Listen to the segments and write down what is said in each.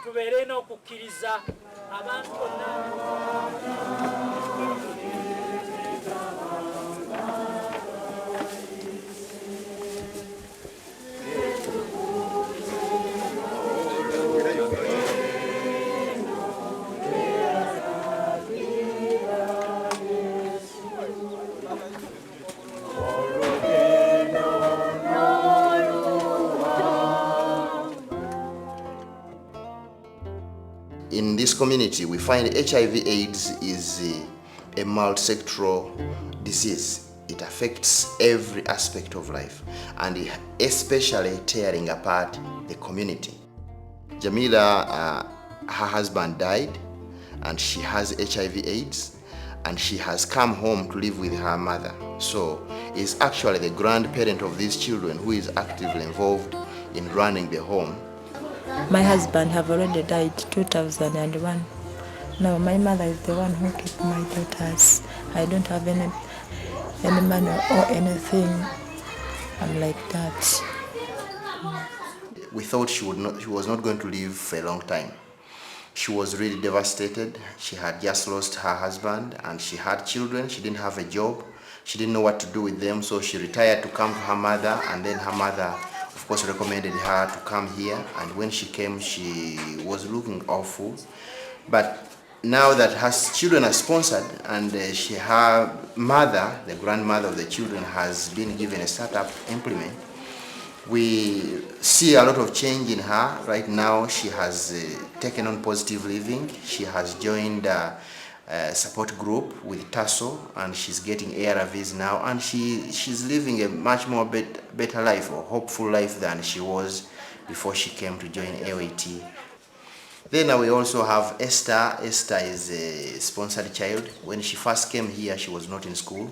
tubeere n'okukkiriza abantu bonna. In this community, we find HIV/AIDS is a multi-sectoral disease. It affects every aspect of life, and especially tearing apart the community. Jamila, her husband died, and she has HIV/AIDS, and she has come home to live with her mother. So is actually the grandparent of these children who is actively involved in running the home. My husband have already died 2001. Now my mother is the one who keeps my daughters. I don't have any money or anything. I'm like that. We thought she was not going to live for a long time. She was really devastated. She had just lost her husband and she had children. She didn't have a job. She didn't know what to do with them, so she retired to come to her mother, and then her mother, of course, recommended her to come here. And when she came, she was looking awful. But now that her children are sponsored and her mother, the grandmother of the children, has been given a startup implement, we see a lot of change in her. Right now, she has taken on positive living. She has joined a support group with TASO, and she's getting ARVs now, and she's living a much more better life, or hopeful life, than she was before she came to join AOET. Then we also have Esther. Esther is a sponsored child. When she first came here, she was not in school.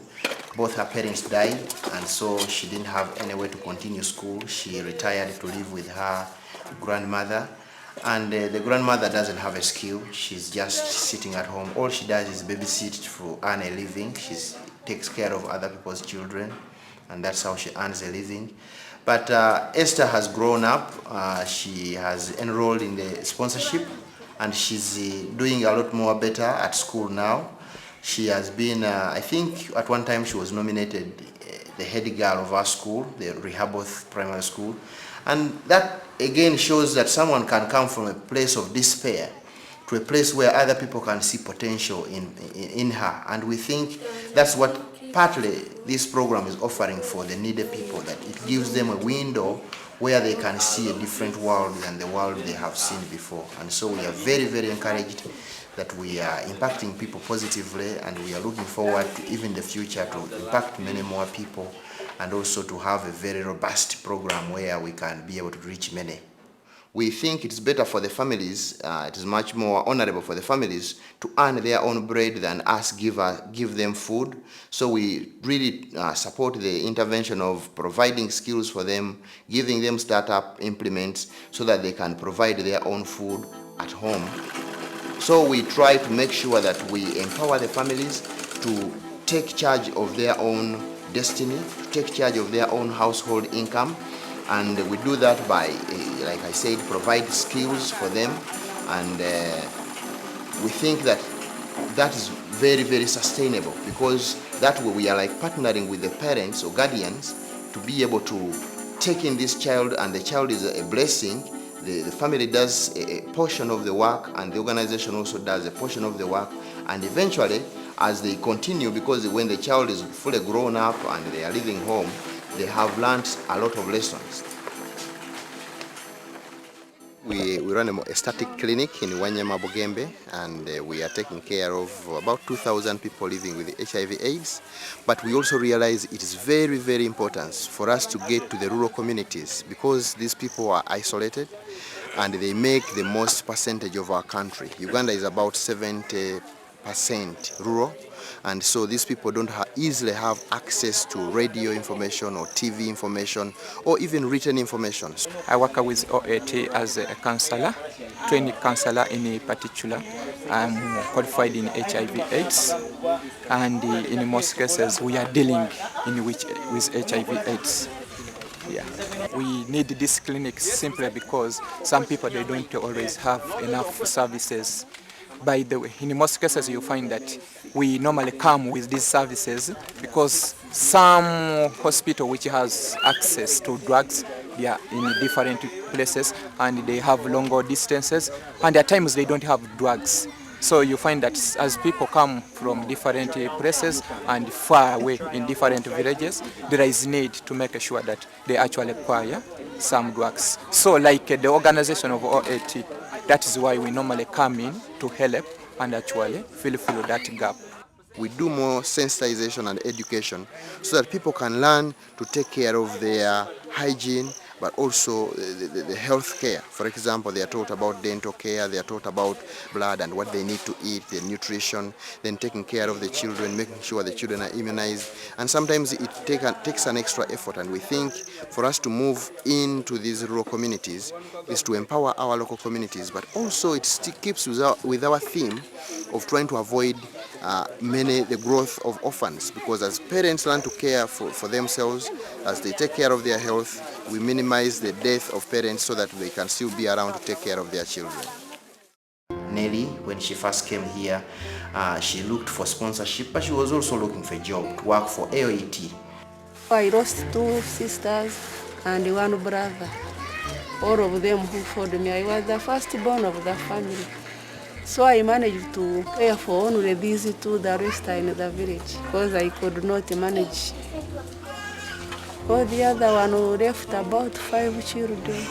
Both her parents died, and so she didn't have anywhere to continue school. She retired to live with her grandmother, and the grandmother doesn't have a skill. She's just sitting at home. All she does is babysit to earn a living. She takes care of other people's children, and that's how she earns a living. But Esther has grown up. She has enrolled in the sponsorship, and she's doing a lot more better at school now. She has been, I think at one time she was nominated the head girl of our school, the Rehoboth Primary School. And that again shows that someone can come from a place of despair to a place where other people can see potential in her. And we think that's what partly this program is offering for the needy people, that it gives them a window where they can see a different world than the world they have seen before. And so we are very, very encouraged that we are impacting people positively, and we are looking forward to even the future to impact many more people, and also to have a very robust program where we can be able to reach many. We think it's better for the families, it is much more honorable for the families to earn their own bread than us give them food. So we really support the intervention of providing skills for them, giving them startup implements so that they can provide their own food at home. So we try to make sure that we empower the families to take charge of their own destiny, to take charge of their own household income. And we do that by, like I said, provide skills for them. And we think that that is very, very sustainable, because that way we are like partnering with the parents or guardians to be able to take in this child, and the child is a blessing. The family does a portion of the work, and the organization also does a portion of the work. And eventually, as they continue, because when the child is fully grown up and they are living home, they have learned a lot of lessons. We run a static clinic in Wanyama Bugembe, and we are taking care of about 2,000 people living with HIV/AIDS. But we also realize it is very, very important for us to get to the rural communities, because these people are isolated and they make the most percentage of our country. Uganda is about 70% rural, and so these people don't easily have access to radio information or TV information or even written information. I work with AOET as a counselor, trained counselor in particular. I'm qualified in HIV/AIDS, and in most cases we are dealing with HIV/AIDS. Yeah. We need this clinic simply because some people, they don't always have enough services. By the way, in most cases you find that we normally come with these services because some hospital which has access to drugs, they are in different places and they have longer distances, and at times they don't have drugs. So you find that as people come from different places and far away in different villages, there is need to make sure that they actually acquire some drugs. So like the organization of AOET, that is why we normally come in to help and actually fill that gap. We do more sensitization and education so that people can learn to take care of their hygiene, but also the health care. For example, they are taught about dental care, they are taught about blood and what they need to eat, the nutrition, then taking care of the children, making sure the children are immunized. And sometimes it takes an extra effort, and we think for us to move into these rural communities is to empower our local communities, but also it still keeps with our theme of trying to avoid the growth of orphans, because as parents learn to care for themselves, as they take care of their health, we minimize the death of parents so that they can still be around to take care of their children. Nelly, when she first came here, she looked for sponsorship, but she was also looking for a job to work for AOET. I lost 2 sisters and 1 brother. All of them who followed me. I was the firstborn of the family. So I managed to care for only these 2, the rest are in the village, because I could not manage. All the other one left about 5 children.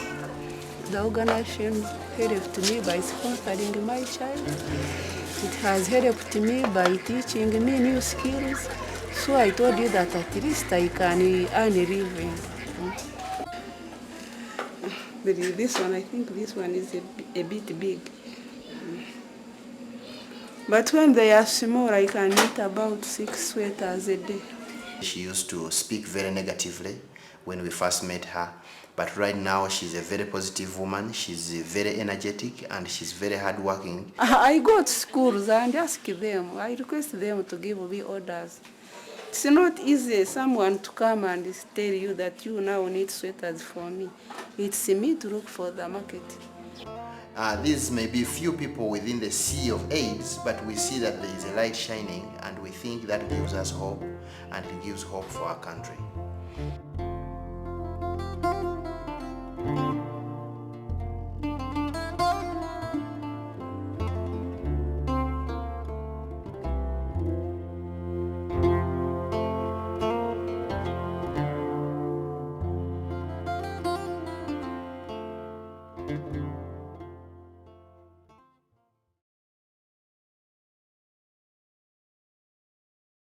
The organization helped me by sponsoring my child. It has helped me by teaching me new skills. So I told you that at least I can earn a living. This one, I think this one is a bit big. But when they are small, I can eat about 6 sweaters a day. She used to speak very negatively when we first met her, but right now she's a very positive woman. She's very energetic and she's very hardworking. I go to schools and ask them, I request them to give me orders. It's not easy someone to come and tell you that you now need sweaters for me. It's me to look for the market. These may be few people within the sea of AIDS, but we see that there is a light shining, and we think that gives us hope, and it gives hope for our country.